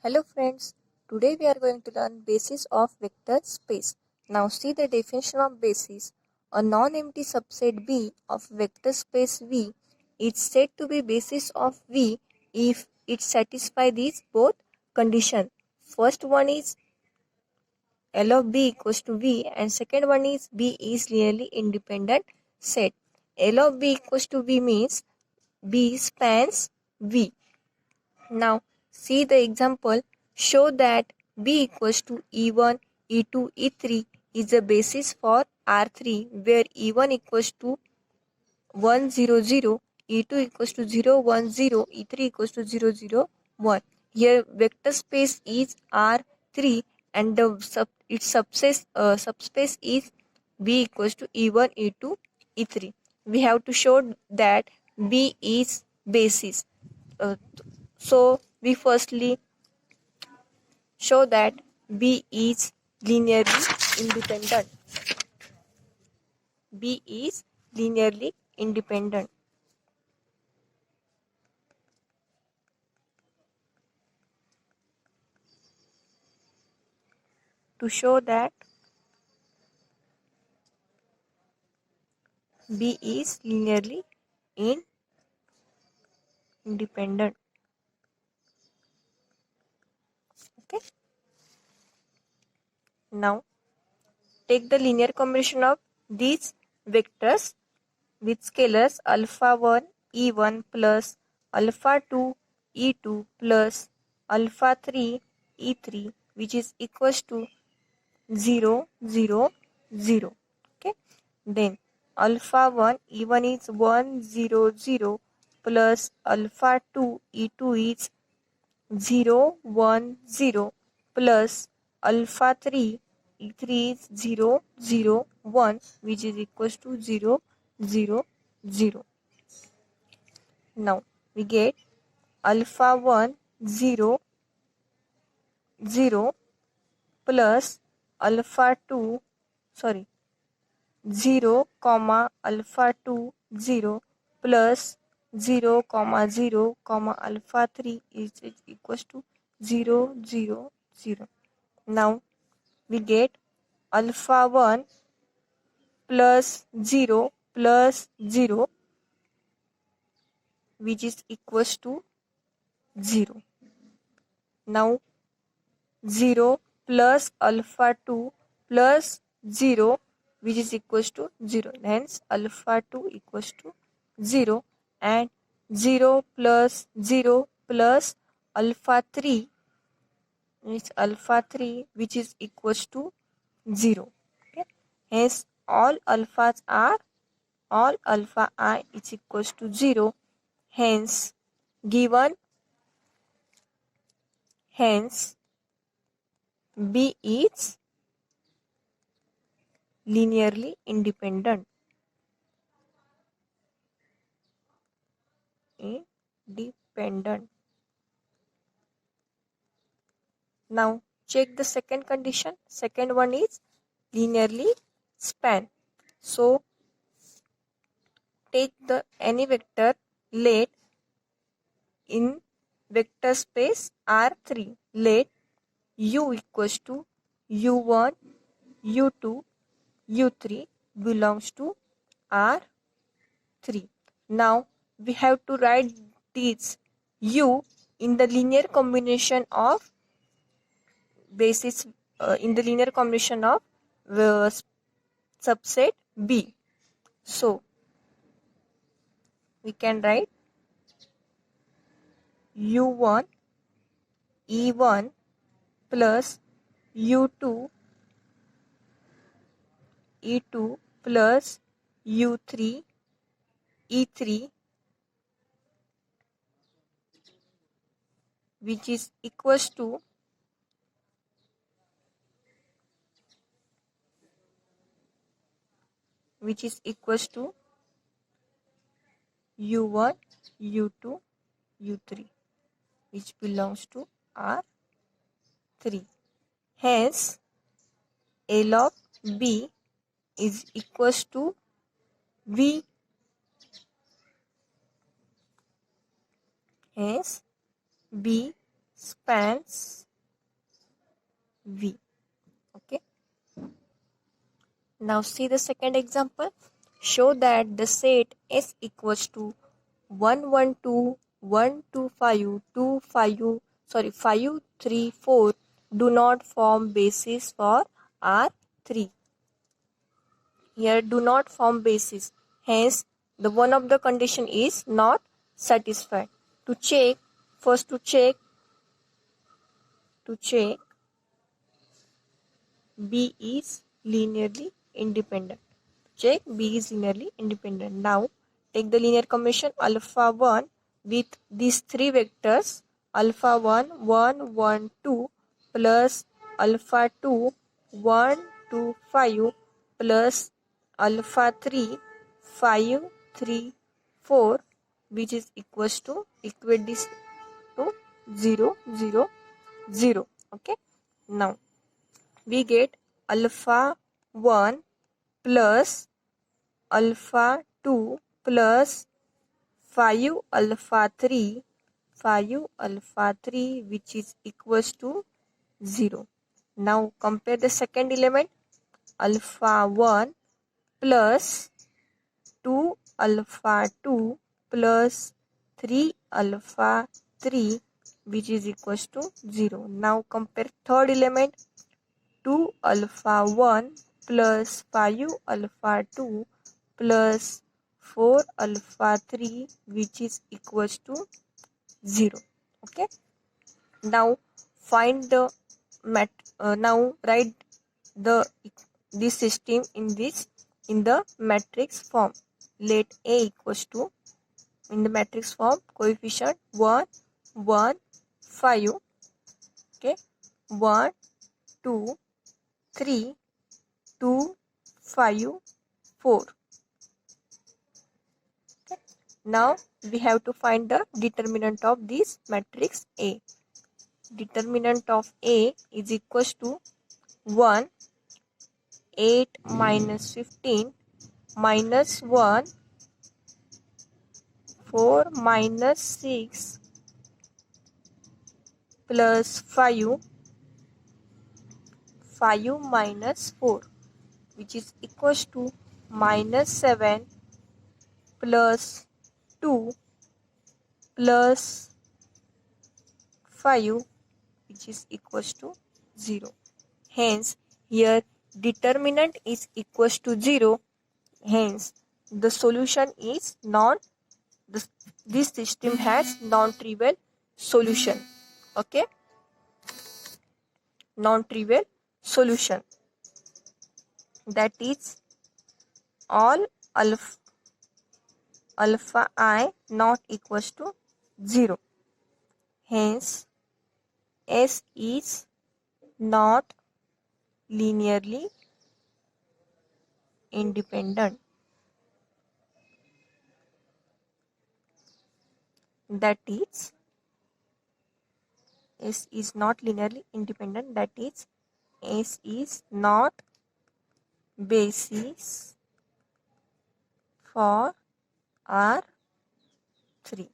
Hello friends, today we are going to learn basis of vector space. Now see the definition of basis. A non-empty subset B of vector space V is said to be basis of V if it satisfies these both conditions. First one is L of B equals to V and second one is B is linearly independent set. L of B equals to V means B spans V. Now, see the example. Show that B equals to E1, E2, E3 is the basis for R3 where E1 equals to 1, 0, 0, E2 equals to 0, 1, 0, E3 equals to 0, 0, 1. Here vector space is R3 and its subspace is B equals to E1, E2, E3. We have to show that B is basis. So we firstly show that B is linearly independent. B is linearly independent. To show that B is linearly independent. Okay. Now take the linear combination of these vectors with scalars alpha 1 E1 plus alpha 2 E2 plus alpha 3 E3 which is equals to 0, 0, 0. Okay. Then alpha 1 E1 is 1, 0, 0 plus alpha 2 E2 is 0, 1, 0 plus alpha 3 E3 is 0, 0, 1 which is equals to 0, 0, 0. Now we get alpha 1, 0, 0 plus alpha 2 0 comma alpha 2 0 plus 0 comma 0 comma alpha 3 is equals to 0, 0, 0. Now we get alpha 1 plus 0 plus 0 which is equals to 0. Now 0 plus alpha 2 plus 0 which is equals to 0. Hence alpha 2 equals to 0 and 0 plus 0 plus alpha 3 is alpha 3 which is equals to 0. Okay. Hence all alpha I is equals to 0. Hence B is linearly independent. Now check the second condition. Second one is linearly span. So take the any vector let in vector space R3. Let U equals to U1, U2, U3 belongs to R3. Now we have to write these U in the linear combination of basis in the linear combination of subset B. So we can write U1 E1 plus U2 E2 plus U3 E3 which is equals to U1 U2 U3 which belongs to R3. Hence L of B is equals to V. Hence B spans V. Okay. Now see the second example. Show that the set S equals to 1, 1, 2, 1, 2, 5, 2, 5, 5, 3, 4 do not form basis for R3. Here do not form basis. Hence, the one of the condition is not satisfied. To check, first to check B is linearly independent. Check B is linearly independent. Now, take the linear combination alpha 1 with these three vectors alpha 1, 1, 1, 2 plus alpha 2, 1, 2, 5 plus alpha 3, 5, 3, 4 which is equals to equate this to 0, 0, 0. Okay. Now, we get alpha 1 plus alpha 2 plus 5 alpha 3 which is equals to 0. Now compare the second element alpha 1 plus 2 alpha 2 plus 3 alpha 3 which is equals to 0. Now compare third element 2 alpha 1 plus 5 alpha 2 plus 4 alpha 3 which is equals to 0. Okay. Now find the now write this system in the matrix form. Let A equals to in the matrix form coefficient 1 1 5. Okay. 1 2 3 2 5 4. Okay. Now we have to find the determinant of this matrix A. Determinant of A is equals to 1 8 minus 15 minus 1 4 minus 6 plus 5 minus 4 which is equals to minus 7 plus 2 plus 5 which is equals to 0. Hence, here determinant is equals to 0. Hence, the solution is this system has non-trivial solution. Okay? Non-trivial solution. That is all alpha I not equals to 0. Hence, S is not linearly independent. That is S is not linearly independent. That is S is not basis for R3.